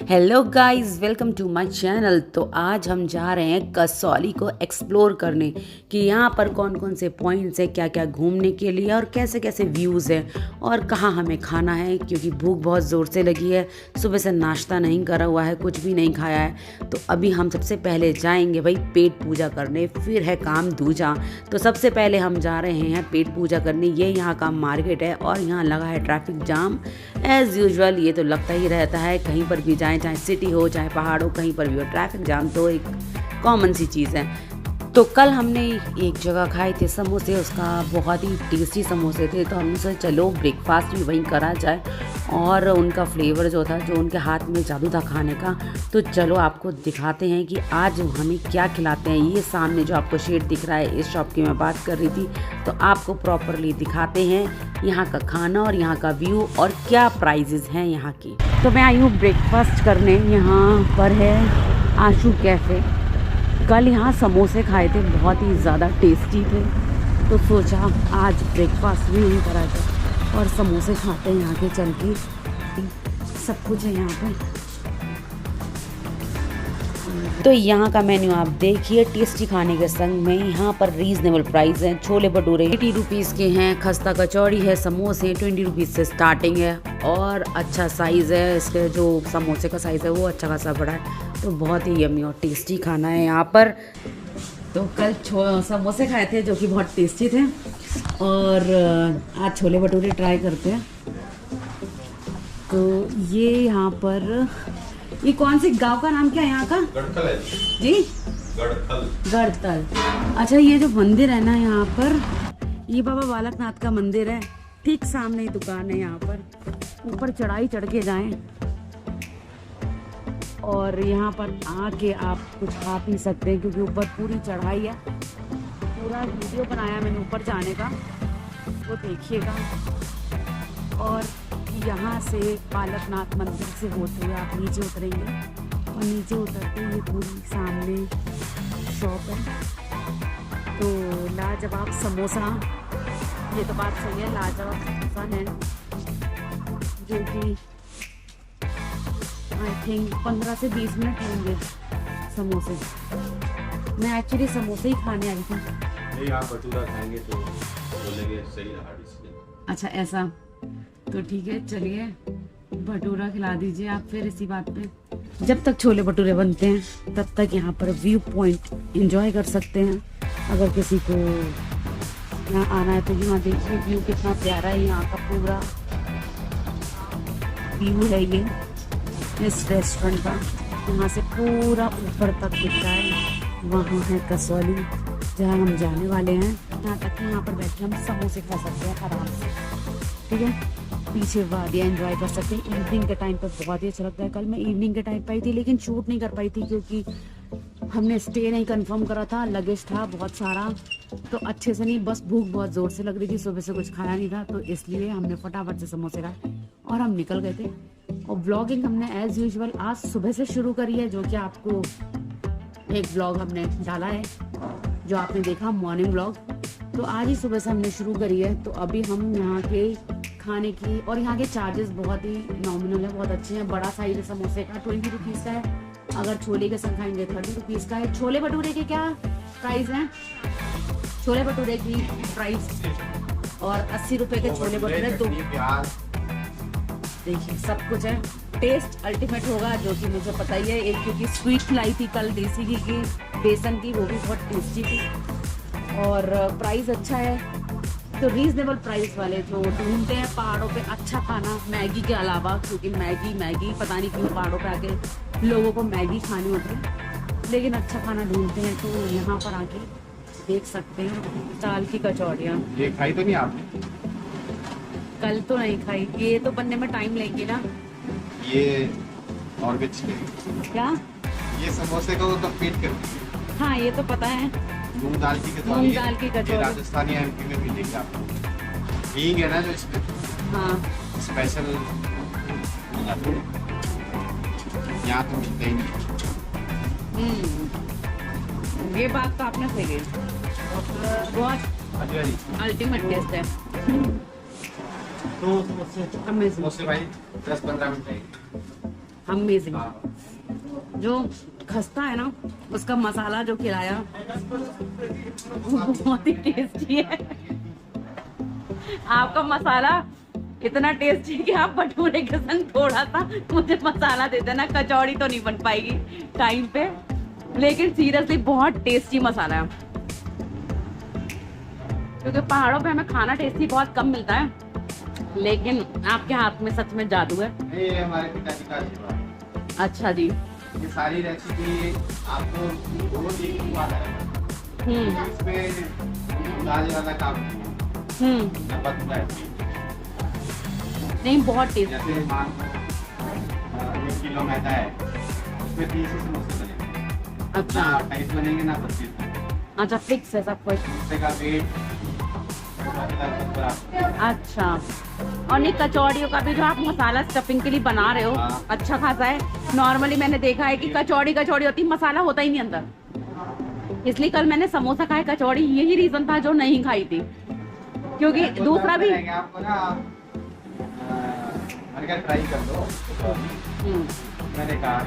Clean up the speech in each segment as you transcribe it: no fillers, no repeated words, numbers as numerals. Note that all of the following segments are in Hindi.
Hello guys, welcome to my channel. तो आज हम जा रहे हैं कसौली को एक्सप्लोर करने कि यहाँ पर कौन कौन से पॉइंट्स हैं, क्या क्या घूमने के लिए और कैसे कैसे व्यूज़ हैं और कहाँ हमें खाना है, क्योंकि भूख बहुत ज़ोर से लगी है। सुबह से नाश्ता नहीं करा हुआ है, कुछ भी नहीं खाया है। तो अभी हम सबसे पहले जाएंगे भाई पेट पूजा करने, फिर है काम दूजा। तो सबसे पहले हम जा रहे हैं पेट पूजा करने। ये यहाँ का मार्केट है और यहाँ लगा है ट्रैफिक जाम एज़ यूजुअल। ये तो लगता ही रहता है, कहीं पर भी जाएँ, चाहे सिटी हो चाहे पहाड़ हो, कहीं पर भी हो ट्रैफिक जाम तो एक कॉमन सी चीज़ है। तो कल हमने एक जगह खाए थे समोसे, उसका बहुत ही टेस्टी समोसे थे। तो हमने सोचा चलो ब्रेकफास्ट भी वहीं करा जाए, और उनका फ्लेवर जो था, जो उनके हाथ में जादू था खाने का। तो चलो आपको दिखाते हैं कि आज हमें क्या खिलाते हैं। ये सामने जो आपको शेड दिख रहा है, इस शॉप की मैं बात कर रही थी। तो आपको प्रॉपरली दिखाते हैं यहाँ का खाना और यहाँ का व्यू और क्या प्राइजेज़ हैं यहाँ की। तो मैं आई हूँ ब्रेकफास्ट करने, यहाँ पर है आशू कैफ़े। कल यहाँ समोसे खाए थे, बहुत ही ज़्यादा टेस्टी थे। तो सोचा आज ब्रेकफास्ट भी यहीं करा जाए और समोसे खाते हैं यहाँ के चल के। सब कुछ है यहाँ पे। तो यहाँ का मेन्यू आप देखिए, टेस्टी खाने के संग में यहाँ पर रीजनेबल प्राइस हैं। छोले भटूरे 80 रुपीज़ के हैं, खस्ता कचौड़ी है, समोसे 20 रुपीज़ से स्टार्टिंग है और अच्छा साइज़ है। इसके जो समोसे का साइज़ है वो अच्छा खासा बड़ा है। तो बहुत ही यम्मी और टेस्टी खाना है यहाँ पर। तो कल समोसे खाए थे जो कि बहुत टेस्टी थे, और आज छोले भटूरे ट्राई करते हैं। तो ये यहाँ पर, ये कौन से गांव का नाम क्या है यहाँ का? गढ़तल है जी, गढ़तल। अच्छा, ये जो मंदिर है ना यहाँ पर, ये बाबा बालकनाथ का मंदिर है। ठीक सामने ही दुकान है यहाँ पर। ऊपर चढ़ाई चढ़ के जाएं और यहाँ पर आके आप कुछ खा पी सकते हैं, क्योंकि ऊपर पूरी चढ़ाई है। पूरा वीडियो बनाया मैंने ऊपर जाने का, वो देखिएगा। और यहाँ से बालकनाथ मंदिर से होते हुए आप नीचे उतरेंगे और नीचे उतरते हुए पूरी सामने शॉप है। तो लाजवाब समोसा, ये तो बात सही है, लाजवाब समोसा है जो कि आई थिंक 15 से 20 मिनट लेंगे समोसे। मैं एक्चुअली समोसे ही खाने आई थी। नहीं, आप भटूरा खाएंगे तो बोलेंगे सही रहा डिसीजन। अच्छा ऐसा, तो ठीक है, चलिए भटूरा खिला दीजिए आप फिर इसी बात पे। जब तक छोले भटूरे बनते हैं तब तक यहाँ पर व्यू पॉइंट एंजॉय कर सकते हैं। अगर किसी को यहाँ आना है तो यहाँ देखिए व्यू कितना प्यारा है। यहाँ का पूरा व्यू है ये इस रेस्टोरेंट का। यहाँ से पूरा ऊपर तक दिख रहा है। वहाँ है कसौली जहाँ हम जाने वाले हैं। यहाँ तक कि यहाँ पर बैठ के हम समोसे खा सकते हैं आराम से, ठीक है। पीछे वादियाँ एंजॉय कर सकते हैं। इवनिंग के टाइम पर बहुत ही अच्छा लगता है। कल मैं इवनिंग के टाइम पर आई थी, लेकिन शूट नहीं कर पाई थी क्योंकि हमने स्टे नहीं कंफर्म करा था, लगेज था बहुत सारा, तो अच्छे से नहीं, बस भूख बहुत ज़ोर से लग रही थी, सुबह से कुछ खाया नहीं था, तो इसलिए हमने फटाफट से समोसे खाए और हम निकल गए थे। और व्लॉगिंग हमने एज़ यूजुअल आज सुबह से शुरू करी है, जो कि आपको एक व्लॉग हमने डाला है जो आपने देखा, मॉर्निंग व्लॉग। तो आज ही सुबह से हमने शुरू करी है। तो अभी हम यहाँ के खाने की, और यहाँ के चार्जेस बहुत ही नॉमिनल है, बहुत अच्छे हैं। बड़ा साइज है समोसे का 20 रुपीज़ का है, अगर छोले के संग खाएंगे 30 रुपीज़ का है। छोले भटूरे के क्या प्राइस हैं? छोले भटूरे की प्राइस और 80 रुपये के छोले भटूरे दो। देखिए सब कुछ है, टेस्ट अल्टीमेट होगा, जो कि मुझे पता ही है। एक क्योंकि स्वीट लाई थी कल देसी घी की, बेसन की, वो भी बहुत टेस्टी थी, और प्राइस अच्छा है। तो रीजनेबल प्राइस वाले जो ढूंढते हैं पहाड़ों पे अच्छा खाना, मैगी के अलावा, क्योंकि मैगी पता नहीं क्यों पहाड़ों पे आके लोगों को मैगी खानी होती है, लेकिन अच्छा खाना ढूंढते हैं तो यहाँ पर आके देख सकते हैं। दाल की कचौड़ियाँ ये खाई तो नहीं आपने? कल तो नहीं खाई, ये तो बनने में टाइम लेंगे ना। ये नॉनवेज के क्या? ये समोसे को तो पेट कर, हाँ ये तो पता है। मूंग दाल की कचौड़ी, मूंग दाल की कचौड़ी। ये राजस्थानी एमपी में मिलेगी आपको। हींग है ना जो इसमें, हाँ स्पेशल यहाँ तो मिलते ही नहीं। ये बात तो आपने सही कही, बहुत अल्टीमेट टेस्ट है। तो समोसे अमेजिंग। भाई 10-15 मिनट लगेंगे। अमेजिंग। जो खस्ता है ना उसका मसाला जो खिलाया वो बहुत ही टेस्टी है। आपका मसाला इतना टेस्टी है कि आप भटूरे के संग थोड़ा सा मुझे मसाला दे देना। कचौड़ी तो नहीं बन पाएगी टाइम पे, लेकिन सीरियसली बहुत टेस्टी मसाला है। क्योंकि पहाड़ों पे हमें खाना टेस्टी बहुत कम मिलता है, लेकिन आपके हाथ में सच में जादू है। ये हमारे पिताजी का आशीर्वाद। अच्छा जी। ये सारी रेसिपी आपको रोज एक ही बात है। इसमें अंदाजे वाला काम नहीं है। नमक है। नहीं बहुत टेस्टी। जैसे मान 1 किलो मैदा है, उसमें 30 समोसे बनेंगे। अच्छा। 28 बनेंगे ना 25। अच्छा फिक्स है सब कुछ। समोसे का वेट। अच्छा, और नहीं कचौड़ियों का भी जो आप मसाला स्टफिंग के लिए बना रहे हो अच्छा खासा है। नॉर्मली मैंने देखा है कि कचौड़ी होती मसाला होता ही नहीं अंदर। इसलिए कल मैंने समोसा खाया, कचौड़ी यही रीजन था जो नहीं खाई थी। क्योंकि दूसरा भी आपको ना ट्राई कर दो। मैंने कहा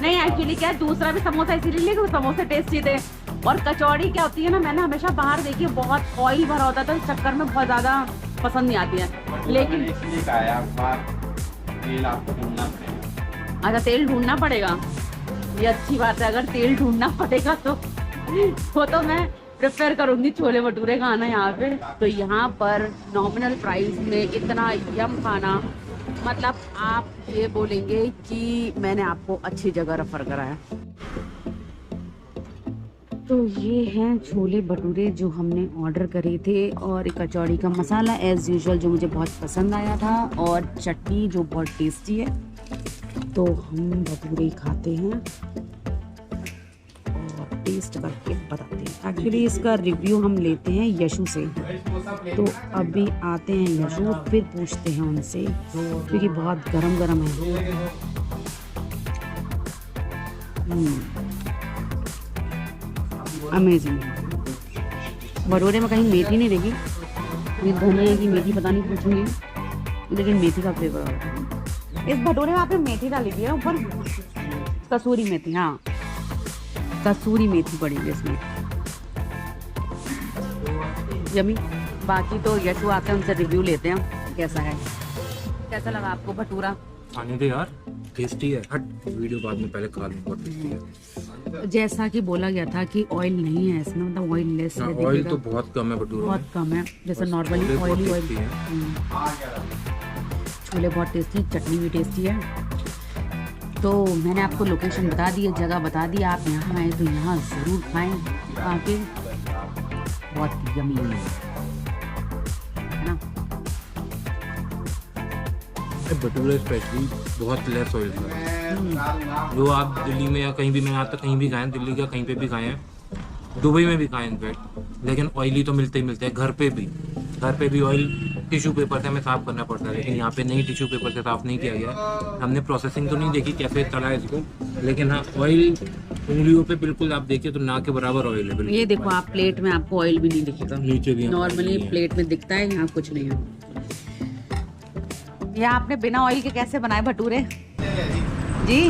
नहीं एक्चुअली क्या दूसरा भी समोसा इसीलिए लेकिन समोसे टेस्टी थे। और कचौड़ी क्या होती है ना, मैंने हमेशा बाहर देखी है बहुत ऑयल भरा होता है, तो इस चक्कर में बहुत ज्यादा पसंद नहीं आती है। लेकिन इसलिए तेल आपको ढूंढना पड़ेगा। अच्छा तेल ढूंढना पड़ेगा, ये अच्छी बात है। अगर तेल ढूंढना पड़ेगा तो वो तो मैं प्रेफर करूंगी छोले भटूरे खाना यहाँ पे। तो यहाँ पर नॉमिनल प्राइस में इतना यम खाना, मतलब आप ये बोलेंगे कि मैंने आपको अच्छी जगह रेफर कराया। तो ये हैं छोले भटूरे जो हमने ऑर्डर करे थे, और एक कचौड़ी का मसाला एज़ यूजुअल जो मुझे बहुत पसंद आया था, और चटनी जो बहुत टेस्टी है। तो हम भटूरे खाते हैं और टेस्ट करके बताते हैं। एक्चुअली इसका रिव्यू हम लेते हैं यशु से, तो अभी आते हैं यशु, फिर पूछते हैं उनसे क्योंकि बहुत गरम गरम है। अमेजिंग। भटूरे में कहीं मेथी नहीं देगी, ये धनिया की मेथी पता नहीं पूछूंगी, लेकिन मेथी का फ्लेवर है। इस भटूरे में आपने मेथी डाली थी ऊपर, कसूरी मेथी। हाँ कसूरी मेथी पड़ेगी इसमें। यमी। बाकी तो यशु आते हैं, उनसे रिव्यू लेते हैं कैसा है। कैसा लगा आपको भटूरा? खाने दे यार, टेस्टी है। हट वीडियो बाद में, पहले खा लो, बहुत टेस्टी है। जैसा कि बोला गया था कि ऑयल नहीं है इसमें, मतलब ऑयल लेस है। ऑयल तो बहुत कम है भटूरे में, बहुत कम है। जैसे नॉर्मली ऑयली ऑयल है। छोले बहुत टेस्टी, चटनी भी टेस्टी है। तो मैंने आपको लोकेशन बता दी है, जगह बता दी, आप यहाँ आए तो यहाँ ज़रूर खाएं आके, बहुत यमी है ना। भटूरे स्पेशली बहुत लेस ऑयल है। जो आप दिल्ली में या कहीं भी, मैंने आज तक कहीं भी खाए हैं, दिल्ली का कहीं पे भी खाए हैं, दुबई में भी खाए हैं इनफैक्ट, लेकिन ऑयली तो मिलते ही मिलते हैं। घर पे भी ऑयल टिश्यू पेपर से हमें साफ़ करना पड़ता है, लेकिन यहाँ पे नहीं, टिश्यू पेपर से साफ़ नहीं किया गया। हमने प्रोसेसिंग तो नहीं देखी कैसे तला है इसको, लेकिन हाँ ऑयल उंगलियों पे बिल्कुल आप देखिए तो ना के बराबर ऑयल है बिल्कुल। ये देखो आप प्लेट में आपको ऑयल भी नहीं दिखेगा, नीचे भी नॉर्मली प्लेट में दिखता है, यहाँ कुछ नहीं है। ये आपने बिना ऑयल के कैसे बनाए भटूरे जी?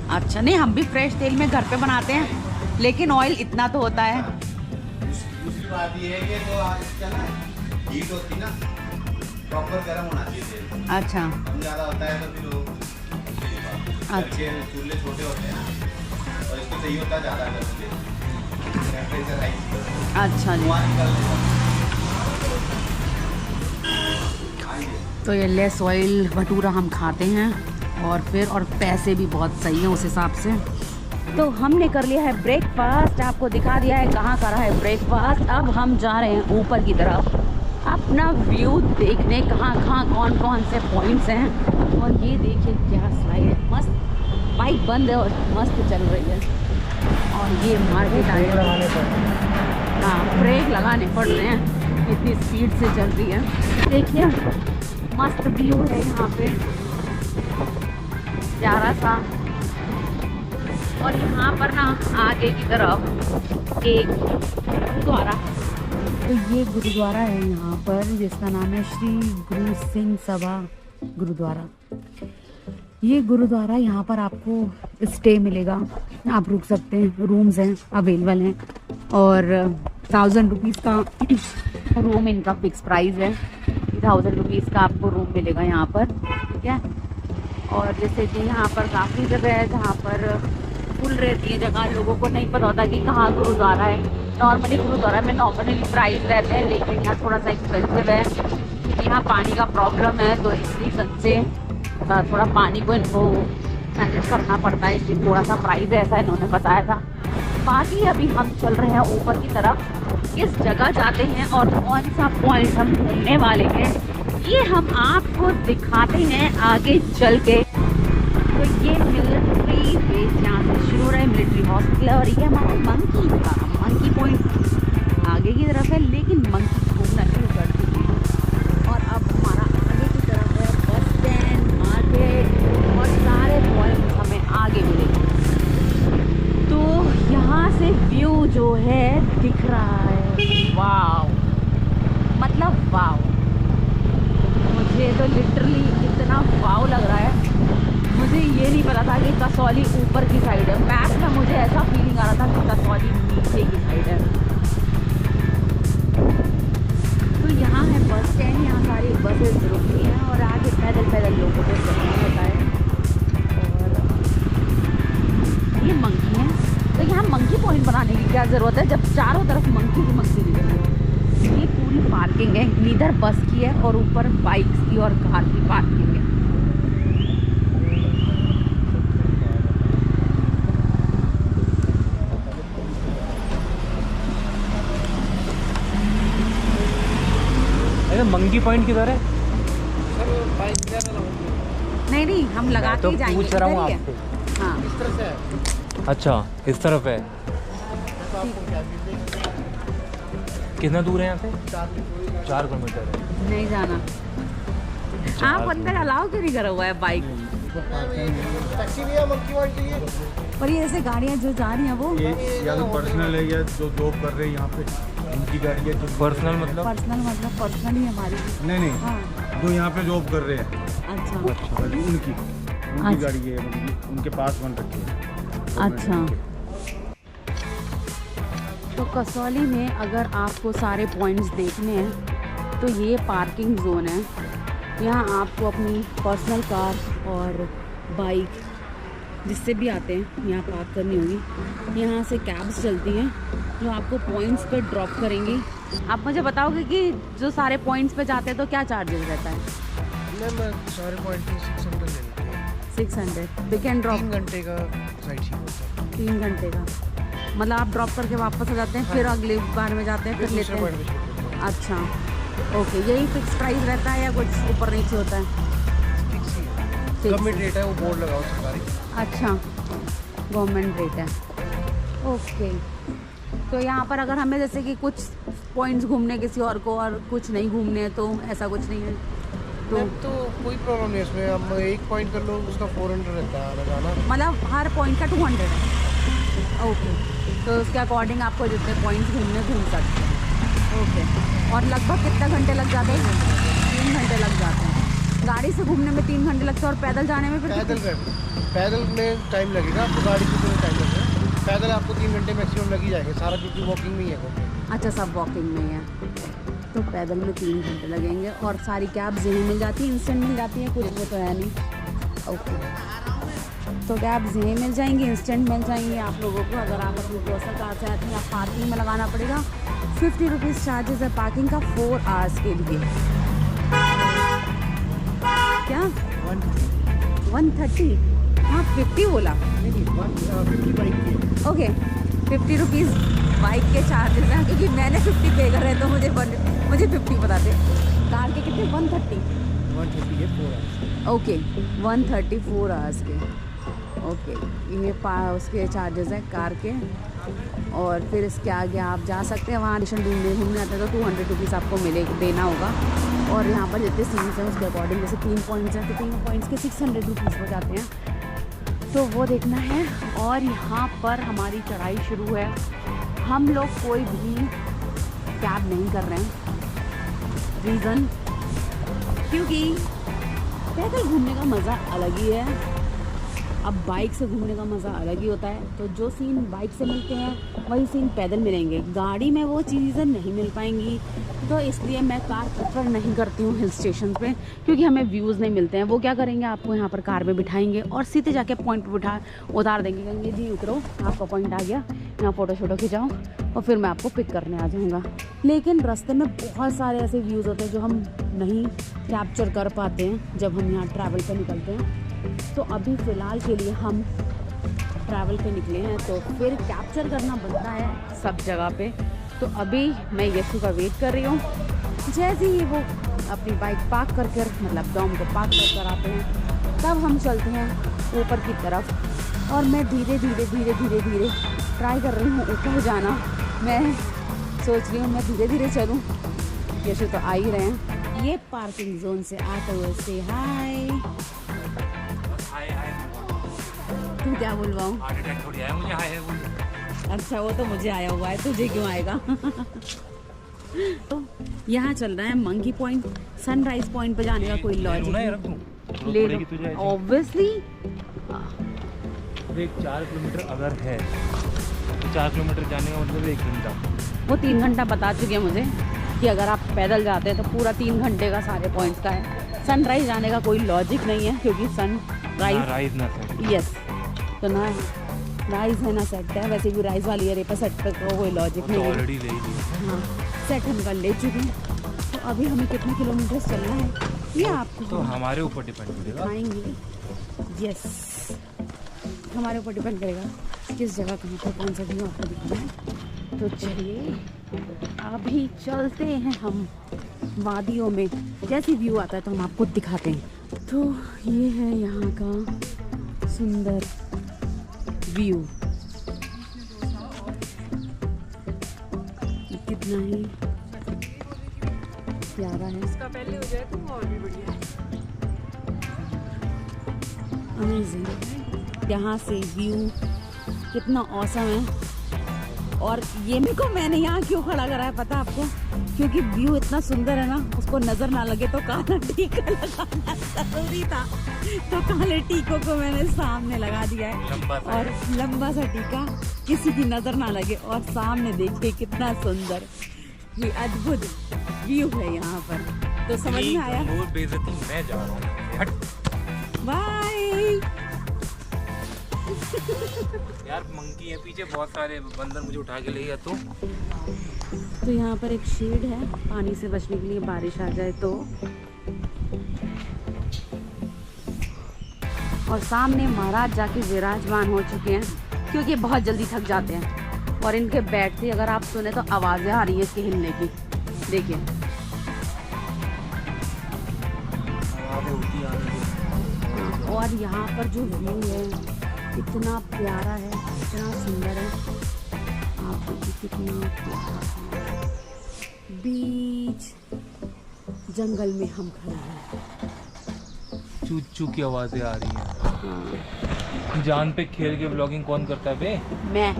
अच्छा, नहीं हम भी फ्रेश तेल में घर पे बनाते हैं, लेकिन ऑयल इतना तो होता है। दूसरी बात ये है कि जो आज क्या ना हीट होती ना, प्रॉपर गर्म होना चाहिए तेल। अच्छा। कम ज़्यादा होता है तो फिर वो अच्छा, चूल्हे छोटे होते हैं ना, और इसको चाहिए होता है ज़्यादा टेम्परेचर हाई। अच्छा जी। तो ये लेस ऑयल भटूरा हम खाते हैं, और पैसे भी बहुत सही हैं उस हिसाब से। तो हमने कर लिया है ब्रेकफास्ट, आपको दिखा दिया है कहाँ करा है ब्रेकफास्ट। अब हम जा रहे हैं ऊपर की तरफ अपना व्यू देखने, कहाँ कौन कौन से पॉइंट्स हैं। और ये देखिए क्या स्लाइड है, मस्त। बाइक बंद है और मस्त चल रही है। और ये मार्केट आए, हाँ ब्रेक लगाने पड़ रहे हैं, इतनी स्पीड से चल रही है। देखिए मस्त व्यू है यहाँ पे, प्यारा सा। और यहाँ पर ना आगे की तरफ एक गुरुद्वारा, तो ये गुरुद्वारा है यहाँ पर जिसका नाम है श्री गुरु सिंह सभा गुरुद्वारा। ये गुरुद्वारा, यहाँ पर आपको स्टे मिलेगा, आप रुक सकते हैं, रूम्स हैं अवेलेबल हैं और 1000 रुपीज़ का रूम इनका फिक्स प्राइस है। 1000 रुपीज़ का आपको रूम मिलेगा यहाँ पर, ठीक है। और जैसे कि यहाँ पर काफ़ी जगह है जहाँ पर फुल रहती है जगह, लोगों को नहीं पता होता कि कहाँ गुरुद्वारा है। नॉर्मली गुरुद्वारा में नॉर्मली प्राइस रहते हैं, लेकिन यहाँ थोड़ा सा एक्सपेंसिव है क्योंकि यहाँ पानी का प्रॉब्लम है, तो इसलिए से थोड़ा पानी को इनको मैनेज करना पड़ता है, इसलिए थोड़ा सा प्राइस ऐसा इन्होंने बताया था। बाकी अभी हम चल रहे हैं ऊपर की तरफ, किस जगह जाते हैं और कौन सा पॉइंट हम घूमने वाले हैं ये हम आपको दिखाते हैं आगे चल के। तो ये मिलिट्री बेस यहाँ से शुरू हो रहा है, मिलिट्री हॉस्पिटल है और ये हमारा मंकी पॉइंट आगे की तरफ है, लेकिन मंकी घूमना शुरू कर चुके हैं। और अब हमारा आगे की तरफ है बस स्टैंड, मार्केट और सारे पॉइंट हमें आगे मिलेंगे। तो यहाँ से व्यू जो है दिख रहा है, वाव, मतलब वाव, मुझे तो लिटरली इतना वाव लग रहा है। मुझे ये नहीं पता था कि कसौली ऊपर की साइड है, मैप में मुझे ऐसा फीलिंग आ रहा था कि कसौली नीचे की साइड है। तो यहाँ है बस स्टैंड, यहाँ सारी बसेस रुकती हैं और आगे पैदल पैदल लोगों को चलना होता है। और ये मंकी है, तो यहाँ मंकी पॉइंट बनाने की क्या ज़रूरत है जब चारों तरफ मंकी की मंकी दिख रही है। ये पूरी पार्किंग है, इधर बस की है और ऊपर बाइक्स की और कार की पार्किंग है। मंकी पॉइंट किधर है? नहीं, हम लगा के जाएंगे। पूछ रहा हूँ आपसे। हाँ, इस तरह से है। अच्छा, इस तरफ है। कितना दूर है यहाँ से? 4 किलोमीटर है। नहीं जाना। आप अंदर अलाउ क्यों नहीं करा हुआ है बाइक? टैक्सी भी है मंकी पॉइंट के लिए। पर ये ऐसे गाड़ियाँ जो जा रही हैं वो ये या तो पर्सनल है या जो जॉब कर रहे हैं यहाँ पे उनकी गाड़ी है। जो पर्सनल मतलब? पर्सनल ही हमारी। नहीं हाँ, जो यहाँ पे जॉब कर रहे हैं अच्छा उनकी अच्छा। गाड़ी है, मतलब उनके पास बन रखी है। अच्छा। तो कसौली में अगर आपको सारे पॉइंट्स देखने हैं तो ये पार्किंग जोन है। यहाँ आपको अपनी पर्सनल कार और बाइक जिससे भी आते हैं यहाँ पार्क करनी होगी। यहाँ से कैब्स चलती हैं जो आपको पॉइंट्स पे ड्रॉप करेंगी। आप मुझे बताओगे कि जो सारे पॉइंट्स पे जाते हैं तो क्या चार्जेस रहता है? मैं सारे पॉइंट पे 600 ले लेते हैं। 600 पिक एंड ड्रॉप। 3 घंटे का साइट सीन होता है। 3 घंटे का मतलब आप ड्रॉप करके वापस आ जाते हैं, फिर अगले बार में जाते हैं, फिर लेते दूसरे पॉइंट हैं। पे छोड़ देते हैं। अच्छा, ओके। यही फिक्स प्राइस रहता है या कुछ ऊपर नीचे होता है? फिक्स ही है। Fix गवर्नमेंट रेट है, वो बोर्ड लगाओ सरकारी। अच्छा, गवर्नमेंट रेट है, ओके। तो यहाँ पर अगर हमें जैसे कि कुछ पॉइंट्स घूमने किसी और को और कुछ नहीं घूमने हैं तो ऐसा कुछ नहीं है? तो कोई प्रॉब्लम नहीं है इसमें। हम एक पॉइंट कर लो उसका 400 रहता है आना जाना। मतलब हर पॉइंट का 200 है, ओके। तो उसके अकॉर्डिंग आपको जितने पॉइंट्स घूम सकते हैं, ओके। और लगभग कितना घंटे लग जाते हैं? 3 घंटे लग जाते हैं। गाड़ी से घूमने में 3 घंटे लगते हैं और पैदल जाने में फिर पैदल में टाइम लगेगा आपको, गाड़ी से तो टाइम लगेगा। पैदल आपको 3 घंटे मैक्सिमम लग ही जाएंगे सारा, क्योंकि वॉकिंग में ही है वो। अच्छा, सब वॉकिंग में ही है, तो पैदल में 3 घंटे लगेंगे। और सारी कैब्स यहीं मिल जाती हैं, इंस्टेंट मिल जाती हैं, कुछ वो तो है नहीं, ओके। तो कैब्स यहीं मिल जाएंगी, इंस्टेंट मिल जाएंगी आप लोगों को। अगर आप अपनी पर्सनल कार से आते हैं आप पार्किंग में लगाना पड़ेगा। 50 रुपीज़ चार्जेस है पार्किंग का 4 आवर्स के लिए। क्या 130? हाँ, 50 बोला। नहीं 150 बाइक की। ओके, 50 रुपीज़ बाइक के चार्जेस हैं, क्योंकि मैंने 50 पे कर रहे तो मुझे 50 बता दे। कार के कितने? 130 है 4 आवर्स। ओके, 134 आवर्स के, ओके। ये उसके चार्जेस हैं कार के। और फिर इसके आगे आप जा सकते हैं, वहाँ एडिशन घूमने आते हैं तो 200 रुपीज़ आपको देना होगा। और यहाँ पर जितने सीन्स हैं उसके अकॉर्डिंग, जैसे 3 पॉइंट्स हैं तो 3 पॉइंट्स के 600 रुपीज़ हो जाते हैं, तो वो देखना है। और यहाँ पर हमारी चढ़ाई शुरू है। हम लोग कोई भी कैब नहीं कर रहे हैं, रीज़न क्योंकि पैदल घूमने का मज़ा अलग ही है। अब बाइक से घूमने का मज़ा अलग ही होता है। तो जो सीन बाइक से मिलते हैं वही सीन पैदल मिलेंगे, गाड़ी में वो चीज़ें नहीं मिल पाएंगी। तो इसलिए मैं कार प्रेफर नहीं करती हूँ हिल स्टेशन पे, क्योंकि हमें व्यूज़ नहीं मिलते हैं। वो क्या करेंगे, आपको यहाँ पर कार में बिठाएंगे और सीधे जाके पॉइंट पर उतार देंगे, कहेंगे जी उतरो, आपका पॉइंट आ गया, यहाँ फ़ोटो शोटो खिंचाओ और फिर मैं आपको पिक करने आ जाऊँगा। लेकिन रास्ते में बहुत सारे ऐसे व्यूज़ होते हैं जो हम नहीं कैप्चर कर पाते हैं जब हम यहाँ ट्रैवल पर निकलते हैं। तो अभी फ़िलहाल के लिए हम ट्रैवल पे निकले हैं, तो फिर कैप्चर करना बनता है सब जगह पे। तो अभी मैं यशु का वेट कर रही हूँ। जैसे ही वो अपनी बाइक पार्क कर मतलब डॉम को पार्क कर आते हैं, तब हम चलते हैं ऊपर की तरफ। और मैं धीरे धीरे ट्राई कर रही हूँ ऊपर जाना। मैं सोच रही हूँ मैं धीरे धीरे चलूँ, यशु तो आ ही रहे हैं। ये पार्किंग जोन से आते हुए से हाय, तू क्या बोलवाऊँ? हार्ट अटैक थोड़ी आया मुझे, हाय बोल। अच्छा, वो तो मुझे आया हुआ है, तुझे क्यों आएगा? तो यहाँ चल रहा है मंकी पॉइंट। सनराइज पॉइंट पे जाने का कोई लॉजिक नहीं। ले लो ऑब्वियसली। देख 4 किलोमीटर अगर है तो 4 किलोमीटर जाने का मतलब 1 घंटा। वो 3 घंटा बता चुके हैं मुझे कि अगर आप पैदल जाते हैं तो पूरा 3 घंटे का सारे पॉइंट्स का है। सनराइज जाने का कोई लॉजिक नहीं है, क्योंकि राइज ना सेट। यस, तो ना राइज है ना सेट है। वैसे भी राइज वाली एरिया पर सेट पर तो कोई लॉजिक नहीं है। ऑलरेडी ले ली। हाँ, सेट हम कर ले चुके हैं। तो अभी हमें कितने किलोमीटर चलना है ये आपको तो हमारे ऊपर डिपेंड करेगा। दिखाएंगे। यस, हमारे ऊपर डिपेंड करेगा किस जगह कहाँ पर कौन सा व्यू आपको दिखना है। तो चलिए अभी चलते हैं हम वादियों में। जैसी व्यू आता है तो हम आपको दिखाते हैं। तो ये है यहाँ का सुंदर व्यू, कितना ही प्यारा है। इसका पहले हो जाए तो और भी बढ़िया। अमेजिंग। यहाँ से व्यू कितना ऑसम है। और ये मेरे को, मैंने यहाँ क्यों खड़ा करा है पता आपको? क्योंकि व्यू इतना सुंदर है ना, उसको नज़र ना लगे तो काला टीका लगाना जरूरी था। तो काले टीकों को मैंने सामने लगा दिया है, और लंबा सा टीका, किसी की नज़र ना लगे। और सामने देखिए कितना सुंदर, ये अद्भुत व्यू है यहाँ पर। तो समझ में आया? बेइज्जती मैं जा रहा हूँ, हट बाय। यार मंकी है पीछे, बहुत सारे बंदर मुझे उठा के ले गया। तो यहाँ पर एक शेड है पानी से बचने के लिए, बारिश आ जाए तो। और सामने महाराज जाके विराजमान हो चुके हैं, क्योंकि बहुत जल्दी थक जाते हैं। और इनके बैठते अगर आप सुने तो आवाज़ें आ रही है इसके हिलने की, देखिए। और यहाँ पर जो व्यू है इतना प्यारा है, इतना सुंदर है। आप देखिए कितना प्यारा है। बीच जंगल में हम खड़े हैं। चू चू की आवाजें आ रही हैं। जान पे खेल के व्लॉगिंग कौन करता है बे? मैं।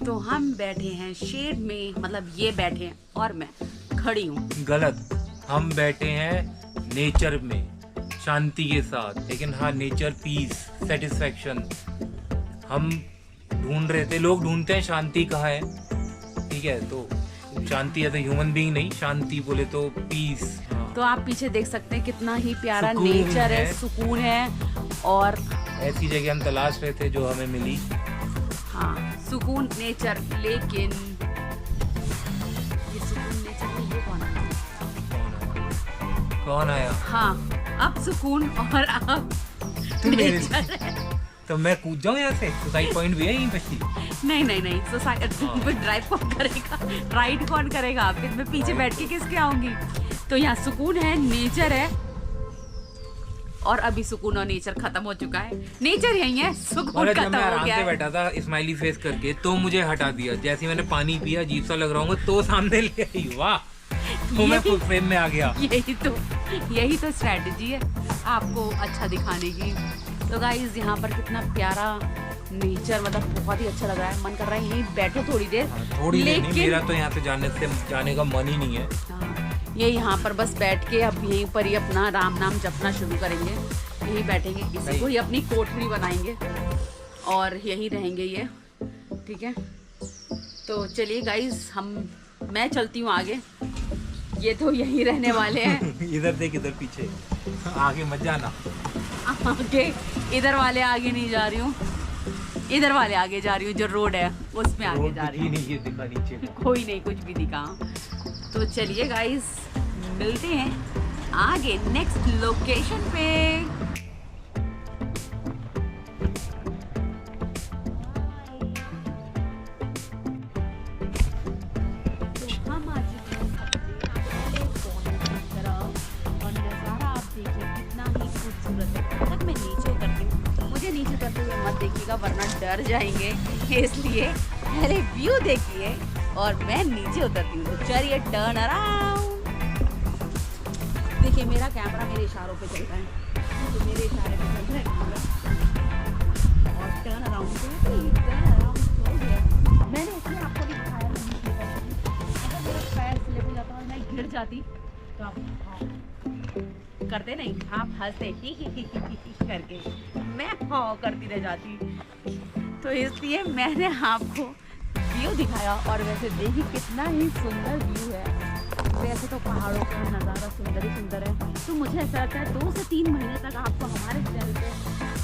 तो हम बैठे हैं शेड में, मतलब ये बैठे हैं और मैं खड़ी हूँ। गलत, हम बैठे हैं नेचर में शांति के साथ। लेकिन हाँ, नेचर, पीस, सेटिस्फैक्शन हम ढूंढ रहे थे। लोग ढूंढते हैं शांति कहाँ है, ठीक है? तो शांति है तो ह्यूमन बीइंग नहीं, शांति बोले तो पीस। तो आप पीछे देख सकते हैं कितना ही प्यारा सुकून नेचर है, है। सुकून है। और ऐसी जगह हम तलाश रहे थे जो हमें मिली। हाँ, सुकून नेचर। लेकिन ये सुकून नेचर में ये कौन है? कौन आया? हाँ, अब सुकून और अब नेचर है। तो मैं कूद जाऊँ यहाँ से? सुसाइड पॉइंट भी है यहीं पे? नहीं, सोसाइटी ड्राइव कौन करेगा, राइड कौन करेगा? फिर मैं पीछे बैठ के किसके आऊंगी? तो यहाँ सुकून है, नेचर है। और अभी सुकून और नेचर खत्म हो चुका है। नेचर यही है, सुकून जब खत्म मैं हो आराम गया से है। बैठा था स्माइली फेस करके, तो मुझे हटा दिया। जैसे मैंने पानी पिया, अजीब सा लग रहा हूँ, तो सामने ले आई। वाह, तो मैं फुल फ्रेम में आ गया। यही तो स्ट्रेटजी है आपको अच्छा दिखाने की। तो गाइस यहाँ पर कितना प्यारा नेचर, मतलब बहुत ही अच्छा लग रहा है। मन कर रहा है यहीं बैठो थोड़ी देर। थोड़ी देर नहीं, लेकिन मेरा तो यहाँ से जाने का मन ही नहीं है। हाँ, ये यहाँ पर बस बैठ के अब यहीं पर ही अपना राम नाम जपना शुरू करेंगे। यहीं बैठेंगे, इसी को ही अपनी कोठरी बनाएंगे और यहीं रहेंगे ये, ठीक है। तो चलिए गाइज, मैं चलती हूँ आगे, ये तो यहीं रहने वाले हैं। इधर देख, इधर पीछे, आगे मत जाना। आगे इधर वाले आगे नहीं जा रही हूँ, इधर वाले आगे जा रही हूँ, जो रोड है उसमें आगे जा रही हूँ। नहीं, ये दिखा नीचे कोई नहीं, कुछ भी दिखा। तो चलिए गाइस, मिलते हैं आगे नेक्स्ट लोकेशन पे। तो हम आ चुके हैं पहले कोने की तरफ और नज़ारा आप देखिए कितना ही खूबसूरत है। तब मैं नीचे उतरती हूँ, मुझे नीचे उतरते हुए मत देखिएगा वरना डर जाएंगे, इसलिए पहले व्यू देखिए और मैं नीचे उतरती हूँ। तो चलिए टर्न अराउंड। देखिए मेरा कैमरा मेरे इशारों पे चल रहा है, तो मेरे इशारे पे चल रहा है कैमरा। और टर्न अराउंड हो गया। मैंने इसलिए आपको भी दिखाया अगर मेरा पैर स्लिप हो जाता और मैं गिर जाती तो आप करते नहीं, आप हंसते ही करके, मैं हाँ करती रह जाती। तो इसलिए मैंने आपको व्यू दिखाया और वैसे देखिए कितना ही सुंदर व्यू है। वैसे तो पहाड़ों का नज़ारा सुंदर ही सुंदर है, तो मुझे ऐसा लगता है 2 से 3 महीने तक आपको हमारे चैनल पे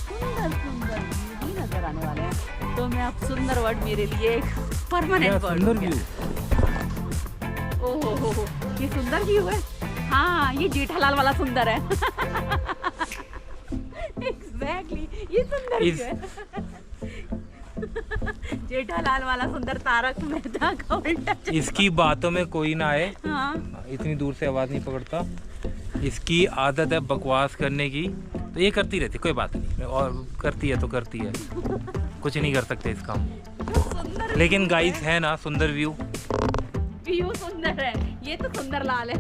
सुंदर सुंदर व्यू ही नजर आने वाले हैं। तो मैं अब सुंदर वर्ड मेरे लिए एक परमानेंट वर्ड हो गया। ओहो हो, ये सुंदर व्यू है। हाँ, ये जेठालाल वाला सुंदर है। एग्जैक्टली, ये सुंदर व्यू है। जेठालाल वाला सुंदर, तारक मेहता का उल्टा। इसकी बातों में कोई ना आए। हाँ। इतनी दूर से आवाज नहीं पकड़ता, इसकी आदत है बकवास करने की, तो ये करती रहती, कोई बात नहीं, और करती है तो करती है, कुछ नहीं कर सकते इसका हम। लेकिन गाइस है ना सुंदर व्यू सुंदर है, ये तो सुंदर लाल है।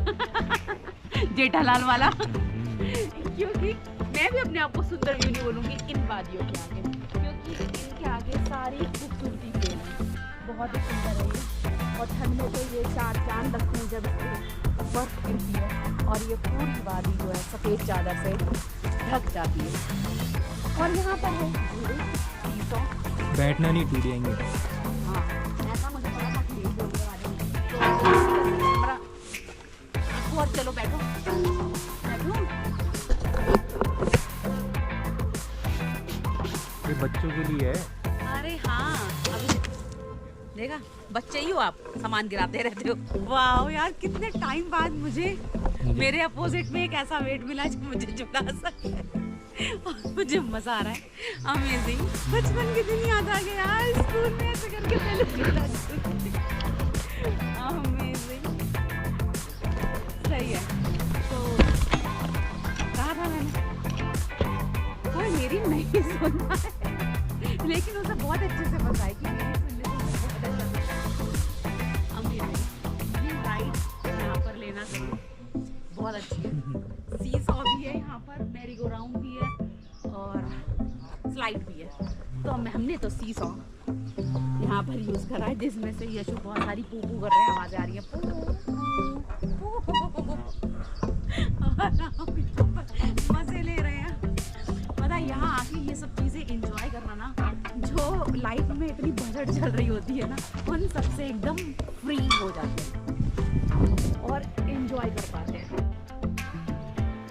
जेठालाल वाला। क्योंकि मैं भी अपने आप को सुंदर व्यू नहीं बोलूंगी इन वादियों के आगे, क्योंकि इनके आगे सारी खूबसूरती फेल है। बहुत ही सुंदर है ये, और ठंड में तो ये 4 चांद लगते हैं जब बर्फ गिरती है और ये पूरी वादी जो है सफ़ेद चादर से ढक जाती है। और यहाँ पर है सीसॉ। बैठना नहीं, टूट जाएंगे। हाँ, ऐसा मुझे पता था कि यही बोलने वाले हैं। तो कैमरा रखो और चलो बैठो। ये बच्चों के लिए है। अरे हाँ, अभी देखा, बच्चे ही हो आप, सामान गिराते रहते हो। वाह यार, कितने टाइम बाद मुझे मेरे अपोजिट में एक ऐसा वेट मिला जो मुझे झुका सके और मुझे मजा आ रहा है। अमेजिंग, बचपन के दिन याद आ गए यार, स्कूल में ऐसे करके अमेजिंग, सही है। तो कहा था मैंने, कोई मेरी नहीं सुनता है, लेकिन उसे बहुत अच्छे से पता है कि मेरी सुनने से उसे बहुत अच्छा लगता है। अमेजिंग, ये राइड यहाँ पर लेना चाहिए, बहुत अच्छी है। सीसॉ भी है यहाँ पर, मैरी गो राउंड भी है और स्लाइड भी है। तो हमने तो सीसॉ यहाँ पर यूज़ करा है, जिसमें से यशु बहुत सारी पू कर रहे हैं, आवाज़ें आ रही हैं, मज़े ले रहे हैं। पता यहाँ आके ये सब चीज़ें एंजॉय करना ना, जो लाइफ में इतनी बजट चल रही होती है ना, उन सबसे एकदम फ्री हो जाते हैं और एंजॉय कर पाते हैं।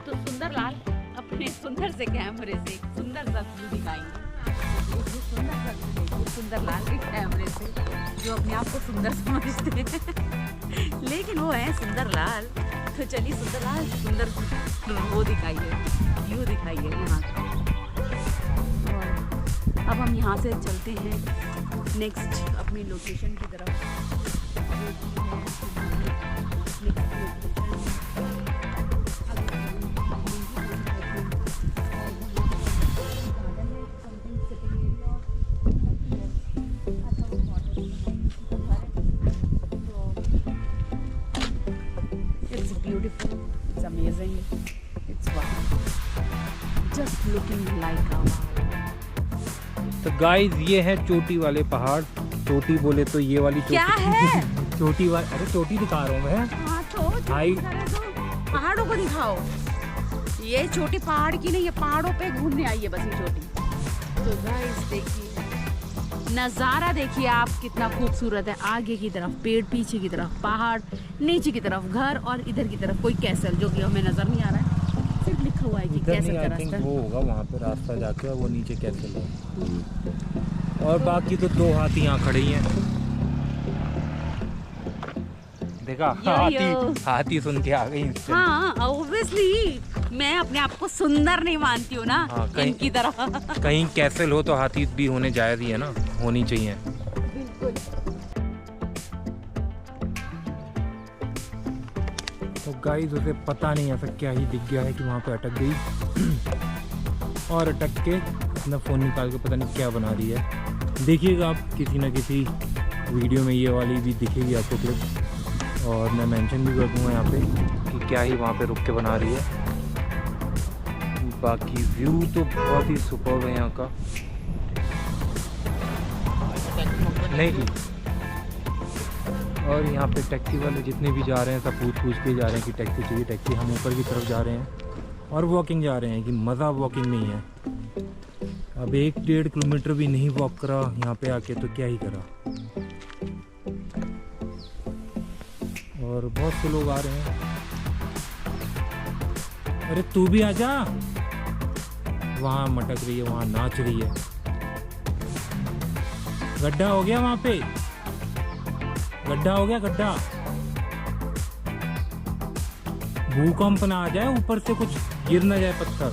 तो सुंदर लाल अपने सुंदर से कैमरे से सुंदर सा व्यू दिखाएंगे। सुंदर लाल के कैमरे से, जो अपने आप को सुंदर समझते हैं, लेकिन वो है सुंदर लाल। तो चलिए सुंदर लाल, सुंदर वो दिखाइए, व्यू दिखाइए यहाँ का। और अब हम यहाँ से चलते हैं नेक्स्ट अपनी लोकेशन की तरफ। It's beautiful, it's amazing, it's wow, just looking like a wow. तो गाइस ये है चोटी वाले पहाड़। चोटी बोले तो ये वाली चोटी। क्या है? चोटी वाली, अरे चोटी दिखा रहा हूँ मैं। हाँ तो हाइट पहाड़ों को दिखाओ। ये चोटी पहाड़ की नहीं है, पहाड़ों पे घूमने आई है बस ये चोटी। तो गाइस देखिए नज़ारा, देखिए आप कितना खूबसूरत है। आगे की तरफ पेड़, पीछे की तरफ पहाड़, नीचे की तरफ घर और इधर की तरफ कोई कैसल जो कि हमें नज़र नहीं आ रहा है, सिर्फ लिखा हुआ है कि कैसल का रास्ता। वो होगा वहाँ पे रास्ता जाके, वो नीचे कैसल है। और बाकी तो 2 हाथी यहाँ खड़े ही हैं। देखा, हाथी सुन के आ गई। हाँ ऑब्वियसली, मैं अपने आप को सुंदर नहीं मानती हूँ ना। हाँ, इनकी तरह कहीं कैसल हो तो हाथी भी होने जायज़ ही है ना, होनी चाहिए। तो गाइस उसे पता नहीं ऐसा क्या ही दिख गया है कि वहाँ पे अटक गई और अटक के अपना फ़ोन निकाल के पता नहीं क्या बना रही है। देखिएगा आप किसी न किसी वीडियो में ये वाली भी दिखेगी आपको क्लिप, और मैं मेंशन भी कर दूँगा यहाँ पे कि क्या ही वहाँ पे रुक के बना रही है। बाकी व्यू तो बहुत ही सुपर्ब है यहाँ का। नहीं, और यहाँ पे टैक्सी वाले जितने भी जा रहे हैं सब पूछ के जा रहे हैं कि टैक्सी चाहिए टैक्सी। हम ऊपर की तरफ जा रहे हैं और वॉकिंग जा रहे हैं कि मज़ा वॉकिंग नहीं है। अब 1-1.5 किलोमीटर भी नहीं वॉक करा यहाँ पे आके तो क्या ही करा। और बहुत से लोग आ रहे हैं। अरे तू भी आजा, वहाँ मटक रही है, वहाँ नाच रही है। गड्ढा हो गया वहाँ पे, गड्ढा हो गया गड्ढा। भूकंप ना आ जाए, ऊपर से कुछ गिर ना जाए पत्थर।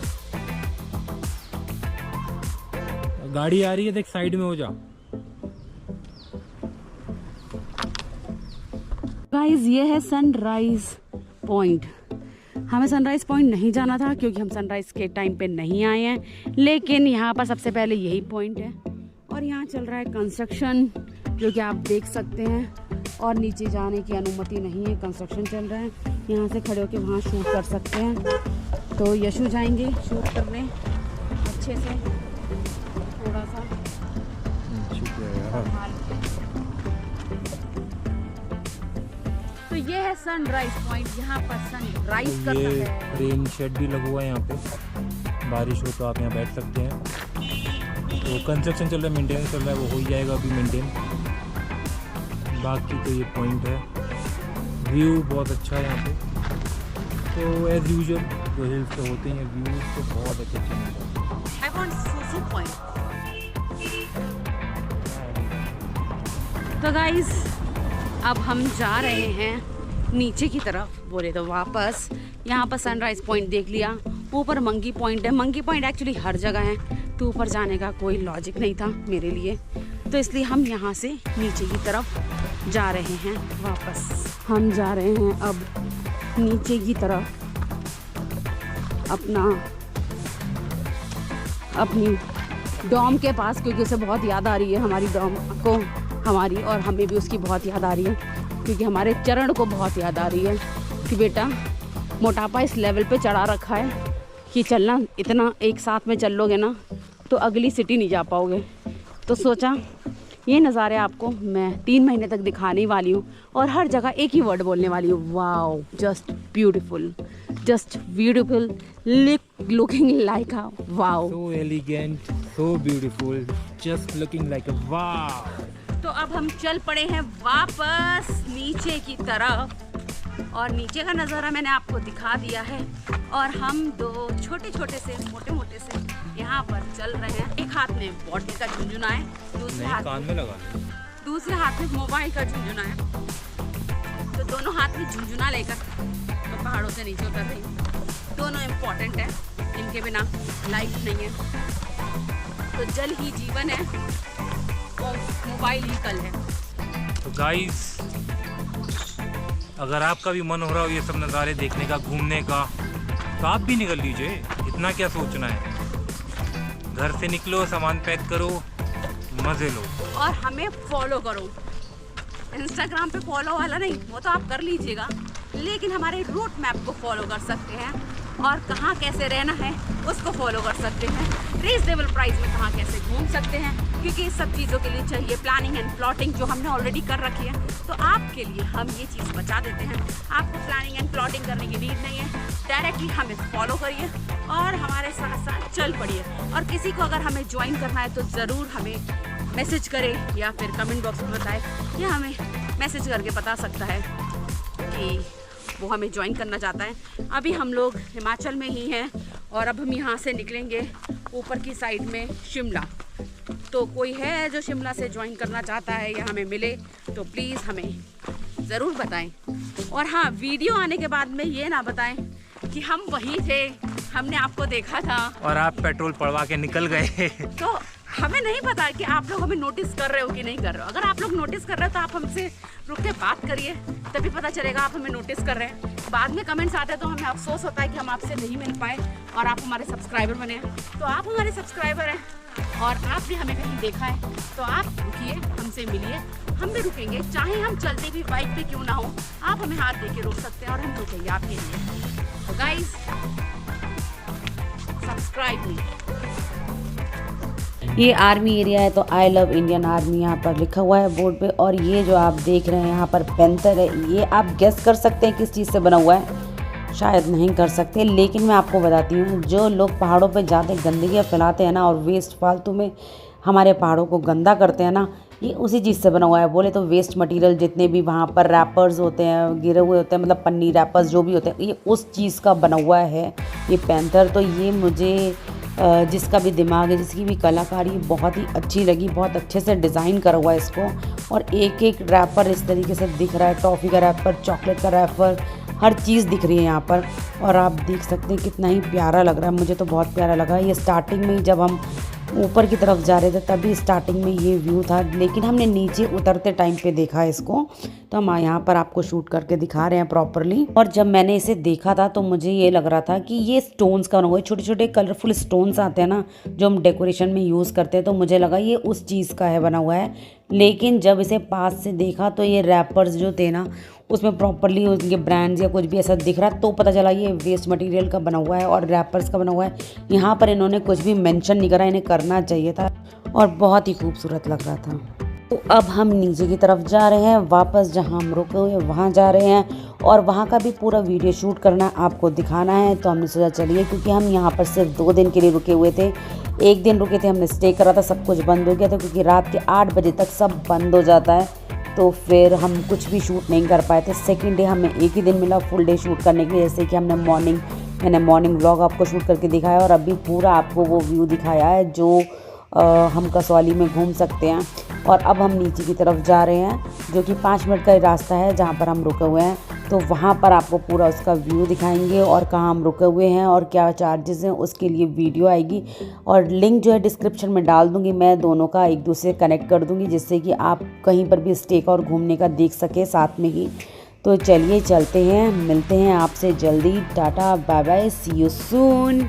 गाड़ी आ रही है, देख साइड में हो जा। गाइस ये है सनराइज पॉइंट। हमें सनराइज पॉइंट नहीं जाना था क्योंकि हम सनराइज के टाइम पे नहीं आए हैं, लेकिन यहाँ पर सबसे पहले यही पॉइंट है और यहाँ चल रहा है कंस्ट्रक्शन जो कि आप देख सकते हैं, और नीचे जाने की अनुमति नहीं है, कंस्ट्रक्शन चल रहा है। यहाँ से खड़े होकर वहाँ शूट कर सकते हैं। तो यशु जाएंगे शूट करने अच्छे से, थोड़ा सा तो ये है सनराइज पॉइंट। यहाँ पर सनराइज करता ये है। रेन शेड भी लगा हुआ है यहाँ पे, बारिश हो तो आप यहाँ बैठ सकते हैं। तो कंस्ट्रक्शन चल रहा है, मेंटेनेंस चल रहा है, वो हो ही जाएगा अभी मेंटेन। बाकी तो ये पॉइंट है। व्यू बहुत अच्छा है यहाँ पे, तो एज यूजुअल जो हिल्स पे होते हैं व्यू तो बहुत अच्छे मिलते हैं। I want Susu point. तो गाइज अब हम जा रहे हैं नीचे की तरफ, बोले तो वापस। यहाँ पर सनराइज पॉइंट देख लिया, ऊपर मंकी पॉइंट है। मंकी पॉइंट एक्चुअली हर जगह है, तो ऊपर जाने का कोई लॉजिक नहीं था मेरे लिए, तो इसलिए हम यहाँ से नीचे की तरफ जा रहे हैं वापस। हम जा रहे हैं अब नीचे की तरफ अपनी डॉम के पास, क्योंकि उसे बहुत याद आ रही है हमारी डॉम को, हमारी और हमें भी उसकी बहुत याद आ रही है, क्योंकि हमारे चरण को बहुत याद आ रही है कि बेटा मोटापा इस लेवल पे चढ़ा रखा है कि चलना, इतना एक साथ में चल लोगे ना तो अगली सिटी नहीं जा पाओगे। तो सोचा ये नज़ारे आपको मैं 3 महीने तक दिखाने वाली हूँ और हर जगह एक ही वर्ड बोलने वाली हूँ, wow just beautiful, just beautiful, looking like a wow, so elegant, so beautiful, just looking like a wow. तो अब हम चल पड़े हैं वापस नीचे की तरफ, और नीचे का नज़ारा मैंने आपको दिखा दिया है, और हम 2 छोटे छोटे से मोटे मोटे से यहाँ पर चल रहे हैं। एक हाथ में बॉटल का झुंझुना है, दूसरे हाथ कान में लगा, दूसरे हाथ में मोबाइल का झुंझुना है। तो दोनों हाथ में झुंझुना लेकर तो पहाड़ों से नीचे उतर रही हूँ। दोनों इम्पोर्टेंट है, इनके बिना लाइफ नहीं है। तो जल ही जीवन है और मोबाइल ही कल है। तो गाइस अगर आपका भी मन हो रहा हो ये सब नज़ारे देखने का, घूमने का, तो आप भी निकल लीजिए। इतना क्या सोचना है, घर से निकलो, सामान पैक करो, मज़े लो और हमें फॉलो करो। इंस्टाग्राम पे फॉलो वाला नहीं, वो तो आप कर लीजिएगा, लेकिन हमारे रूट मैप को फॉलो कर सकते हैं। और कहाँ कैसे रहना है उसको फॉलो कर सकते हैं। रीजनेबल प्राइस में कहाँ कैसे घूम सकते हैं, क्योंकि इस सब चीज़ों के लिए चाहिए प्लानिंग एंड प्लॉटिंग, जो हमने ऑलरेडी कर रखी है। तो आपके लिए हम ये चीज़ बचा देते हैं। आपको प्लानिंग एंड प्लॉटिंग करने की नीड नहीं है, डायरेक्टली हमें फॉलो करिए और हमारे साथ साथ चल पड़िए। और किसी को अगर हमें ज्वाइन करना है तो ज़रूर हमें मैसेज करें या फिर कमेंट बॉक्स में बताएं, या हमें मैसेज करके बता सकता है कि वो हमें ज्वाइन करना चाहता है। अभी हम लोग हिमाचल में ही हैं और अब हम यहाँ से निकलेंगे ऊपर की साइड में शिमला। तो कोई है जो शिमला से ज्वाइन करना चाहता है या हमें मिले तो प्लीज़ हमें ज़रूर बताएं। और हाँ, वीडियो आने के बाद में ये ना बताएं कि हम वहीं थे, हमने आपको देखा था और आप पेट्रोल पड़वा के निकल गए। तो हमें नहीं पता कि आप लोग हमें नोटिस कर रहे हो कि नहीं कर रहे हो। अगर आप लोग नोटिस कर रहे हो तो आप हमसे रुक के बात करिए, तभी पता चलेगा आप हमें नोटिस कर रहे हैं। बाद में कमेंट्स आते हैं तो हमें अफसोस होता है कि हम आपसे नहीं मिल पाए और आप हमारे सब्सक्राइबर बने हैं। तो आप हमारे सब्सक्राइबर हैं और आपने हमें कहीं देखा है तो आप रुकिए, हमसे मिलिए, हम भी रुकेंगे। चाहे हम चलती भी बाइक पे क्यों ना हो, आप हमें हाथ दे के रोक सकते हैं और हम रुकेंगे आपके लिए। तो गाइस, सब्सक्राइब मी। ये आर्मी एरिया है तो आई लव इंडियन आर्मी यहाँ पर लिखा हुआ है बोर्ड पे। और ये जो आप देख रहे हैं यहाँ पर पैंथर है, ये आप गेस कर सकते हैं किस चीज़ से बना हुआ है, शायद नहीं कर सकते, लेकिन मैं आपको बताती हूँ। जो लोग पहाड़ों पे जाते गंदगियाँ फैलाते हैं ना और वेस्ट फालतू में हमारे पहाड़ों को गंदा करते हैं ना, ये उसी चीज़ से बना हुआ है। बोले तो वेस्ट मटेरियल जितने भी वहाँ पर रैपर्स होते हैं, गिरे हुए होते हैं, मतलब पन्नी रैपर्स जो भी होते हैं, ये उस चीज़ का बना हुआ है ये पैंथर। तो ये मुझे जिसका भी दिमाग है, जिसकी भी कलाकारी बहुत ही अच्छी लगी, बहुत अच्छे से डिज़ाइन करा हुआ है इसको। और एक एक रैपर इस तरीके से दिख रहा है, टॉफ़ी का रैपर, चॉकलेट का रैपर, हर चीज़ दिख रही है यहाँ पर। और आप देख सकते हैं कितना ही प्यारा लग रहा है, मुझे तो बहुत प्यारा लगा। ये स्टार्टिंग में ही जब हम ऊपर की तरफ जा रहे थे तभी स्टार्टिंग में ये व्यू था, लेकिन हमने नीचे उतरते टाइम पे देखा इसको, तो हम यहाँ पर आपको शूट करके दिखा रहे हैं प्रॉपरली। और जब मैंने इसे देखा था तो मुझे ये लग रहा था कि ये स्टोन्स का बना हुआ है, छोटे छोटे कलरफुल स्टोन्स आते हैं ना जो हम डेकोरेशन में यूज़ करते हैं, तो मुझे लगा ये उस चीज़ का है बना हुआ है। लेकिन जब इसे पास से देखा तो ये रैपर्स जो थे ना उसमें प्रॉपरली उनके ब्रांड्स या कुछ भी ऐसा दिख रहा, तो पता चला ये वेस्ट मटेरियल का बना हुआ है और रैपर्स का बना हुआ है। यहाँ पर इन्होंने कुछ भी मेंशन नहीं करा, इन्हें करना चाहिए था और बहुत ही खूबसूरत लग रहा था। तो अब हम नीचे की तरफ जा रहे हैं, वापस जहाँ हम रुके हुए वहाँ जा रहे हैं और वहाँ का भी पूरा वीडियो शूट करना आपको दिखाना है। तो हमने सोचा चलिए, क्योंकि हम यहाँ पर सिर्फ 2 दिन के लिए रुके हुए थे। एक दिन रुके थे, हमने स्टे करा था, सब कुछ बंद हो गया था क्योंकि रात के 8 बजे तक सब बंद हो जाता है, तो फिर हम कुछ भी शूट नहीं कर पाए थे। सेकंड डे हमें एक ही दिन मिला फुल डे शूट करने के लिए, जैसे कि मैंने मॉर्निंग व्लॉग आपको शूट करके दिखाया और अभी पूरा आपको वो व्यू दिखाया है जो हम कसौली में घूम सकते हैं। और अब हम नीचे की तरफ जा रहे हैं, जो कि 5 मिनट का ही रास्ता है जहाँ पर हम रुके हुए हैं। तो वहाँ पर आपको पूरा उसका व्यू दिखाएंगे और कहाँ हम रुके हुए हैं और क्या चार्जेस हैं, उसके लिए वीडियो आएगी और लिंक जो है डिस्क्रिप्शन में डाल दूँगी। मैं दोनों का एक दूसरे से कनेक्ट कर दूँगी, जिससे कि आप कहीं पर भी स्टे का और घूमने का देख सके साथ में ही। तो चलिए चलते हैं, मिलते हैं आपसे जल्दी। Tata bye bye, see you soon.